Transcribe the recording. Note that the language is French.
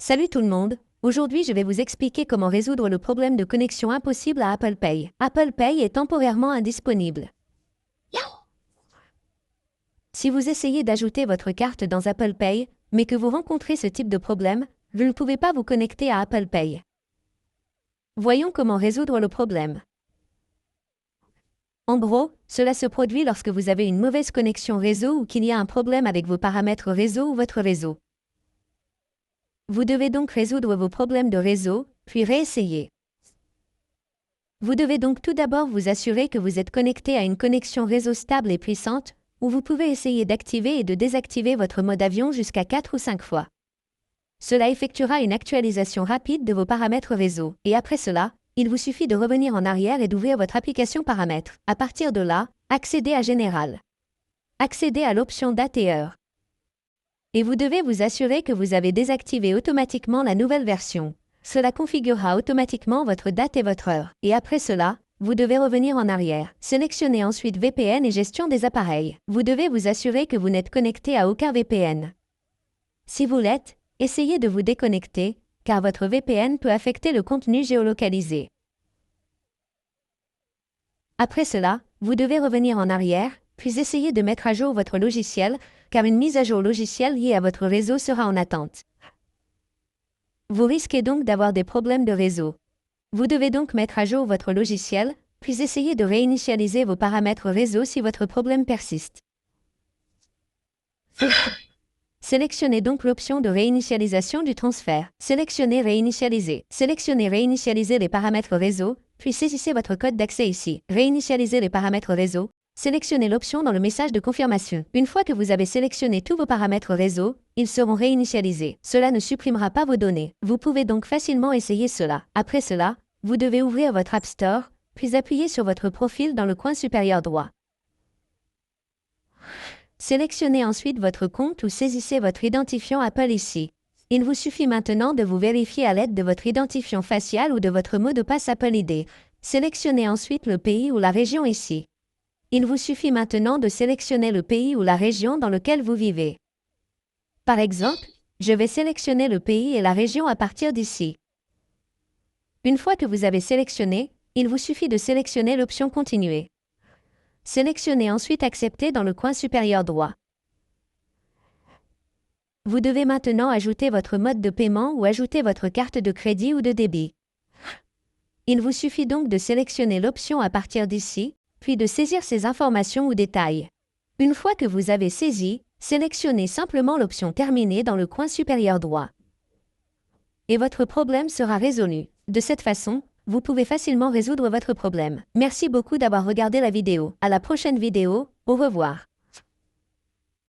Salut tout le monde, aujourd'hui je vais vous expliquer comment résoudre le problème de connexion impossible à Apple Pay. Apple Pay est temporairement indisponible. Si vous essayez d'ajouter votre carte dans Apple Pay, mais que vous rencontrez ce type de problème, vous ne pouvez pas vous connecter à Apple Pay. Voyons comment résoudre le problème. En gros, cela se produit lorsque vous avez une mauvaise connexion réseau ou qu'il y a un problème avec vos paramètres réseau ou votre réseau. Vous devez donc résoudre vos problèmes de réseau, puis réessayer. Vous devez donc tout d'abord vous assurer que vous êtes connecté à une connexion réseau stable et puissante, où vous pouvez essayer d'activer et de désactiver votre mode avion jusqu'à 4 ou 5 fois. Cela effectuera une actualisation rapide de vos paramètres réseau, et après cela, il vous suffit de revenir en arrière et d'ouvrir votre application paramètres. À partir de là, accédez à Général. Accédez à l'option Date et heure. Et vous devez vous assurer que vous avez désactivé automatiquement la nouvelle version. Cela configurera automatiquement votre date et votre heure. Et après cela, vous devez revenir en arrière. Sélectionnez ensuite VPN et gestion des appareils. Vous devez vous assurer que vous n'êtes connecté à aucun VPN. Si vous l'êtes, essayez de vous déconnecter, car votre VPN peut affecter le contenu géolocalisé. Après cela, vous devez revenir en arrière, puis essayer de mettre à jour votre logiciel, car une mise à jour logicielle liée à votre réseau sera en attente. Vous risquez donc d'avoir des problèmes de réseau. Vous devez donc mettre à jour votre logiciel, puis essayer de réinitialiser vos paramètres réseau si votre problème persiste. Sélectionnez donc l'option de réinitialisation du transfert. Sélectionnez Réinitialiser. Sélectionnez Réinitialiser les paramètres réseau, puis saisissez votre code d'accès ici. Réinitialiser les paramètres réseau. Sélectionnez l'option dans le message de confirmation. Une fois que vous avez sélectionné tous vos paramètres réseau, ils seront réinitialisés. Cela ne supprimera pas vos données. Vous pouvez donc facilement essayer cela. Après cela, vous devez ouvrir votre App Store, puis appuyer sur votre profil dans le coin supérieur droit. Sélectionnez ensuite votre compte ou saisissez votre identifiant Apple ici. Il vous suffit maintenant de vous vérifier à l'aide de votre identifiant facial ou de votre mot de passe Apple ID. Sélectionnez ensuite le pays ou la région ici. Il vous suffit maintenant de sélectionner le pays ou la région dans lequel vous vivez. Par exemple, je vais sélectionner le pays et la région à partir d'ici. Une fois que vous avez sélectionné, il vous suffit de sélectionner l'option Continuer. Sélectionnez ensuite Accepter dans le coin supérieur droit. Vous devez maintenant ajouter votre mode de paiement ou ajouter votre carte de crédit ou de débit. Il vous suffit donc de sélectionner l'option à partir d'ici, puis de saisir ces informations ou détails. Une fois que vous avez saisi, sélectionnez simplement l'option Terminer dans le coin supérieur droit. Et votre problème sera résolu. De cette façon, vous pouvez facilement résoudre votre problème. Merci beaucoup d'avoir regardé la vidéo. À la prochaine vidéo, au revoir.